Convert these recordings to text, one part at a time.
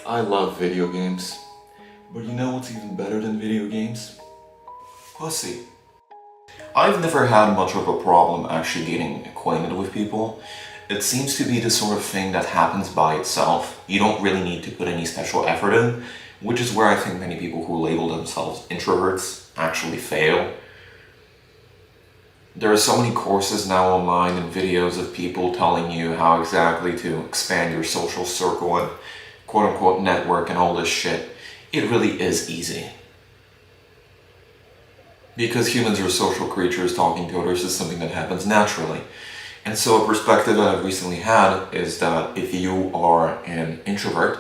I love video games. But you know what's even better than video games? Pussy. I've never had much of a problem actually getting acquainted with people. It seems to be the sort of thing that happens by itself. You don't really need to put any special effort in, which is where I think many people who label themselves introverts actually fail. There are so many courses now online and videos of people telling you how exactly to expand your social circle and quote-unquote network and all this shit. It really is easy. Because humans are social creatures, talking to others is something that happens naturally. And so a perspective that I've recently had is that if you are an introvert,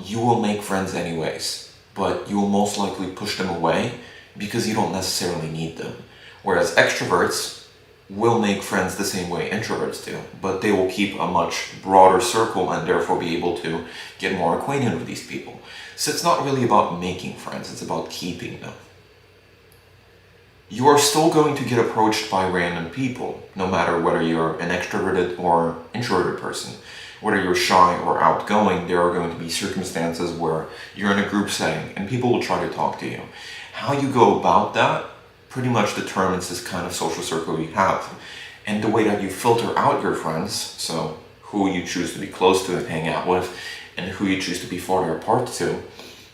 you will make friends anyways, but you will most likely push them away because you don't necessarily need them. Whereas extroverts will make friends the same way introverts do, but they will keep a much broader circle and therefore be able to get more acquainted with these people. So it's not really about making friends, it's about keeping them. You are still going to get approached by random people, no matter whether you're an extroverted or introverted person. Whether you're shy or outgoing, there are going to be circumstances where you're in a group setting and people will try to talk to you. How you go about that pretty much determines this kind of social circle you have. And the way that you filter out your friends, so who you choose to be close to and hang out with, and who you choose to be farther apart to,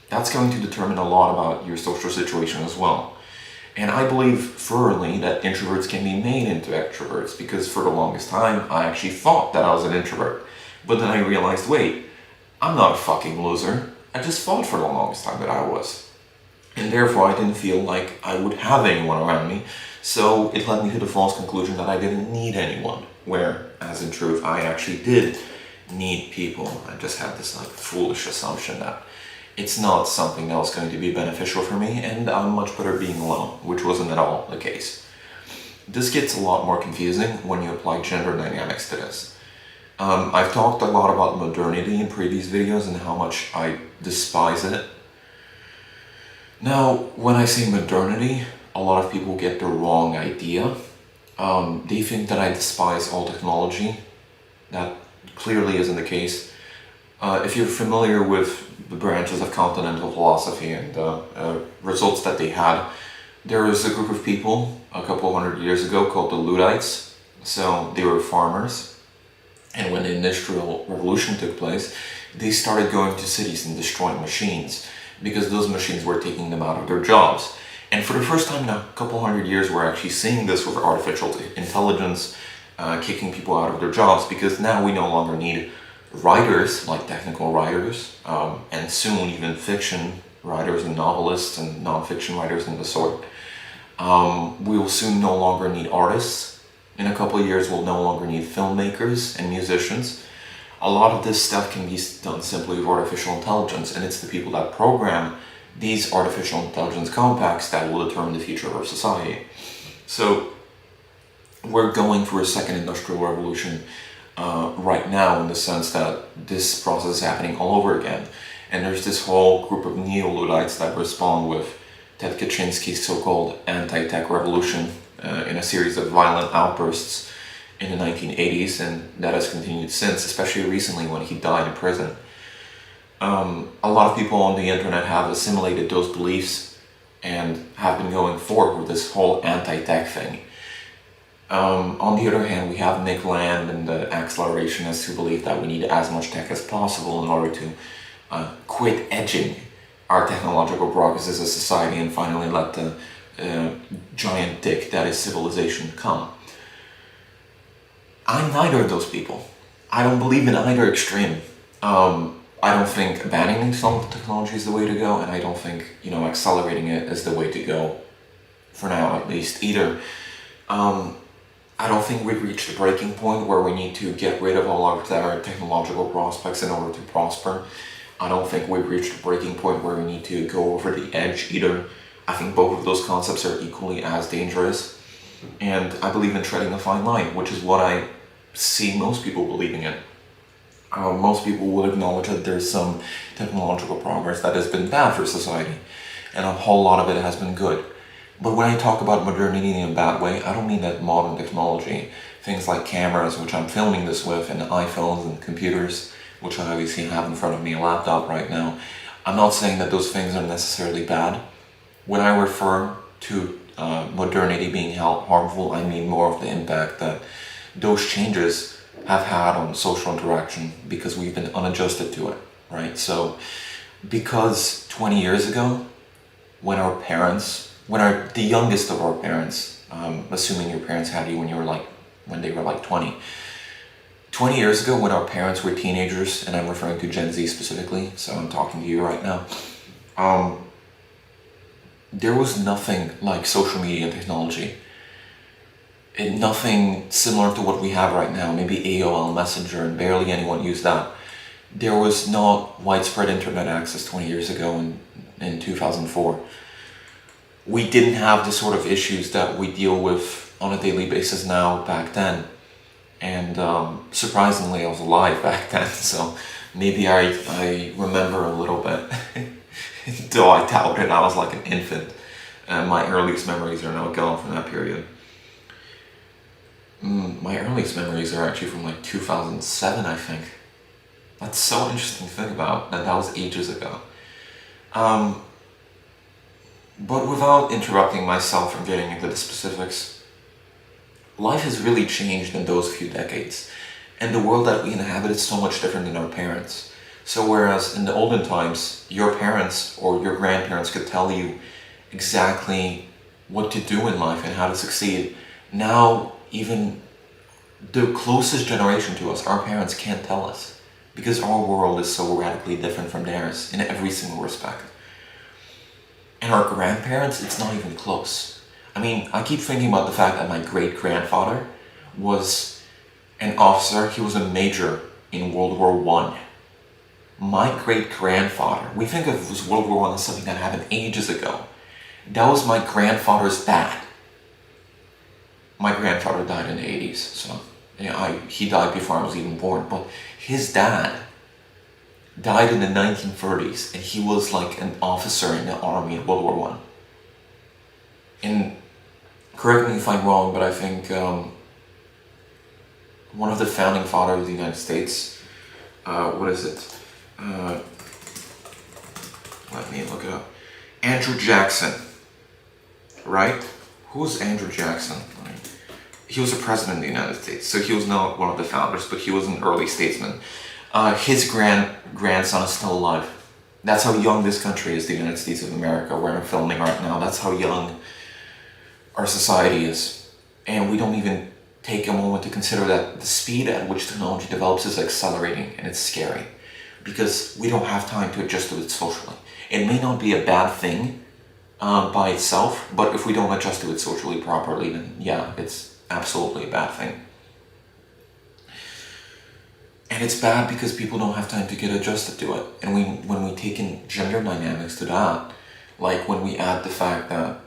that's going to determine a lot about your social situation as well. And I believe firmly that introverts can be made into extroverts because for the longest time I actually thought that I was an introvert. But then I realized, wait, I'm not a fucking loser. I just thought for the longest time that I was. And therefore I didn't feel like I would have anyone around me. So it led me to the false conclusion that I didn't need anyone. Whereas in truth, I actually did need people. I just had this foolish assumption that it's not something that was going to be beneficial for me and I'm much better being alone, which wasn't at all the case. This gets a lot more confusing when you apply gender dynamics to this. I've talked a lot about modernity in previous videos and how much I despise it. Now, when I say modernity, a lot of people get the wrong idea. They think that I despise all technology. That clearly isn't the case. If you're familiar with the branches of continental philosophy and the results that they had, there was a group of people a couple hundred years ago called the Luddites. So they were farmers. And when the Industrial Revolution took place, they started going to cities and destroying machines because those machines were taking them out of their jobs. And for the first time in a couple hundred years, we're actually seeing this with artificial intelligence kicking people out of their jobs because now we no longer need writers, like technical writers, and soon even fiction writers and novelists and non-fiction writers and the sort. We will soon no longer need artists. In a couple of years, we'll no longer need filmmakers and musicians. A lot of this stuff can be done simply with artificial intelligence, and it's the people that program these artificial intelligence compacts that will determine the future of our society. So we're going through a second industrial revolution right now, in the sense that this process is happening all over again. And there's this whole group of neo-Luddites that respond with Ted Kaczynski's so-called anti-tech revolution in a series of violent outbursts in the 1980s, and that has continued since, especially recently when he died in prison. A lot of people on the internet have assimilated those beliefs and have been going forward with this whole anti-tech thing. On the other hand, we have Nick Land and the accelerationists who believe that we need as much tech as possible in order to quit edging our technological progress as a society and finally let the giant dick that is civilization come. I'm neither of those people. I don't believe in either extreme. I don't think banning some technology is the way to go, and I don't think, accelerating it is the way to go, for now at least, either. I don't think we've reached the breaking point where we need to get rid of all our technological prospects in order to prosper. I don't think we've reached the breaking point where we need to go over the edge either. I think both of those concepts are equally as dangerous. And I believe in treading a fine line, which is what I see most people believing in. Most people will acknowledge that there's some technological progress that has been bad for society, and a whole lot of it has been good. But when I talk about modernity in a bad way, I don't mean that modern technology, things like cameras, which I'm filming this with, and iPhones and computers, which I obviously have in front of me, a laptop right now. I'm not saying that those things are necessarily bad. When I refer to modernity being harmful, I mean more of the impact that those changes have had on social interaction because we've been unadjusted to it, right? So, because 20 years ago, when our parents, the youngest of our parents, assuming your parents had you when when they were like 20 years ago, when our parents were teenagers, and I'm referring to Gen Z specifically, so I'm talking to you right now, there was nothing like social media technology. Nothing similar to what we have right now, maybe AOL Messenger, and barely anyone used that. There was not widespread internet access 20 years ago in 2004. We didn't have the sort of issues that we deal with on a daily basis now back then. And surprisingly, I was alive back then, so maybe I remember a little bit. Though I doubt it, I was like an infant. And my earliest memories are now gone from that period. My earliest memories are actually from like 2007, I think. That's so interesting to think about, that was ages ago. But without interrupting myself from getting into the specifics, life has really changed in those few decades, and the world that we inhabit is so much different than our parents. So whereas in the olden times, your parents or your grandparents could tell you exactly what to do in life and how to succeed, now even the closest generation to us, our parents, can't tell us, because our world is so radically different from theirs in every single respect. And our grandparents, it's not even close. I mean, I keep thinking about the fact that my great-grandfather was an officer. He was a major in World War I. My great-grandfather, we think of World War I as something that happened ages ago. That was my grandfather's dad. My grandfather died in the 80s, so he died before I was even born, but his dad died in the 1930s, and he was like an officer in the army in World War I. And correct me if I'm wrong, but I think one of the founding fathers of the United States, what is it? Let me look it up. Andrew Jackson, right? Who's Andrew Jackson? He was a president of the United States, so he was not one of the founders, but he was an early statesman. His grandson is still alive. That's how young this country is, the United States of America, where I'm filming right now. That's how young our society is. And we don't even take a moment to consider that the speed at which technology develops is accelerating, and it's scary, because we don't have time to adjust to it socially. It may not be a bad thing by itself, but if we don't adjust to it socially properly, then yeah, it's absolutely a bad thing. And it's bad because people don't have time to get adjusted to it. And when we take in gender dynamics to that, like when we add the fact that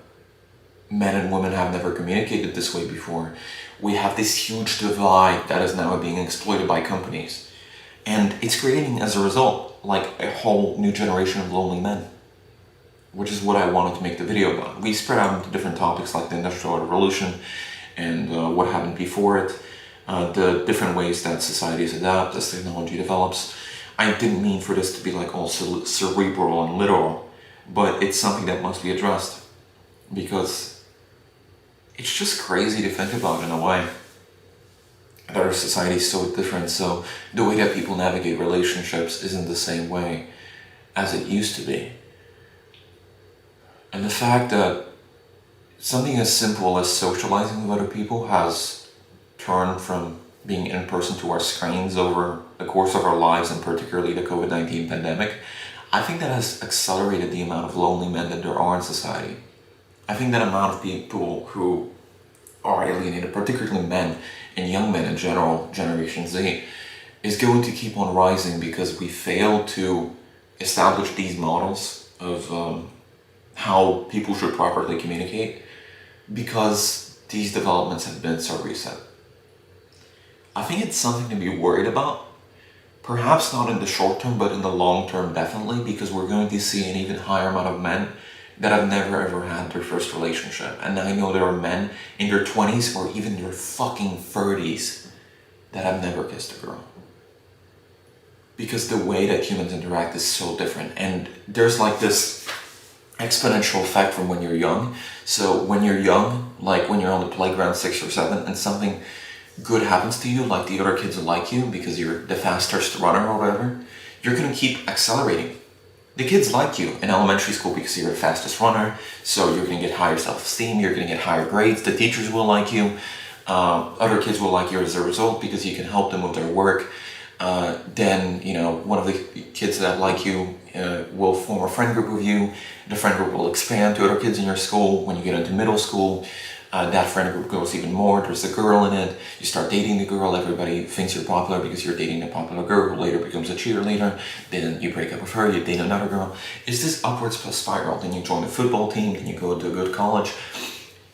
men and women have never communicated this way before, we have this huge divide that is now being exploited by companies. And it's creating, as a result, like a whole new generation of lonely men, which is what I wanted to make the video about. We spread out into different topics like the Industrial Revolution and what happened before it, the different ways that societies adapt as technology develops. I didn't mean for this to be like all cerebral and literal, but it's something that must be addressed, because it's just crazy to think about in a way that our society is so different. So the way that people navigate relationships isn't the same way as it used to be. And the fact that something as simple as socializing with other people has turned from being in person to our screens over the course of our lives, and particularly the COVID-19 pandemic, I think that has accelerated the amount of lonely men that there are in society. I think that amount of people who are alienated, particularly men and young men in general, Generation Z, is going to keep on rising because we fail to establish these models of how people should properly communicate, because these developments have been so recent. I think it's something to be worried about. Perhaps not in the short term, but in the long term definitely, because we're going to see an even higher amount of men that have never ever had their first relationship. And I know there are men in their 20s or even their fucking 30s that have never kissed a girl. because the way that humans interact is so different. And there's like this exponential effect from when you're young. So when you're young, like when you're on the playground 6 or 7 and something good happens to you, like the other kids like you because you're the fastest runner or whatever, you're gonna keep accelerating. The kids like you in elementary school because you're the fastest runner, so you're gonna get higher self-esteem, you're gonna get higher grades, the teachers will like you, other kids will like you as a result because you can help them with their work. Then, you know, one of the kids that like you will form a friend group with you. The friend group will expand to other kids in your school. When you get into middle school, that friend group goes even more. There's a girl in it. You start dating the girl. Everybody thinks you're popular because you're dating a popular girl who later becomes a cheerleader. Then you break up with her. You date another girl. It's this upwards spiral. Then you join a football team. Then you go to a good college.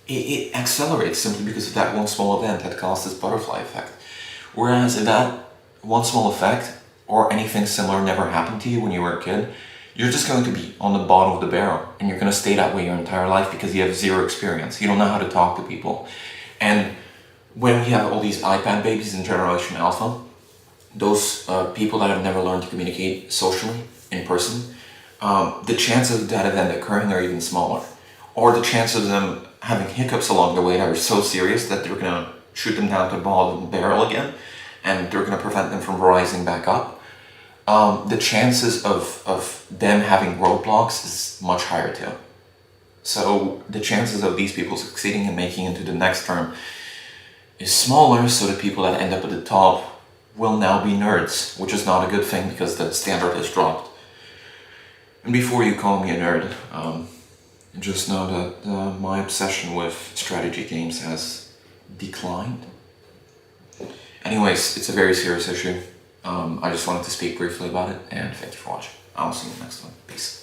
It accelerates simply because of that one small event that caused this butterfly effect. Whereas if that one small effect or anything similar never happened to you when you were a kid, you're just going to be on the bottom of the barrel and you're going to stay that way your entire life because you have zero experience. You don't know how to talk to people. And when we have all these iPad babies in Generation Alpha, those people that have never learned to communicate socially in person, the chances of that event occurring are even smaller. Or the chances of them having hiccups along the way that are so serious that they're going to shoot them down to the bottom of the barrel again and they're going to prevent them from rising back up. The chances of them having roadblocks is much higher too. So the chances of these people succeeding and making into the next term is smaller, so the people that end up at the top will now be nerds, which is not a good thing because the standard has dropped. And before you call me a nerd, just know that my obsession with strategy games has declined. Anyways, it's a very serious issue. I just wanted to speak briefly about it, and thank you for watching. I'll see you next time. Peace.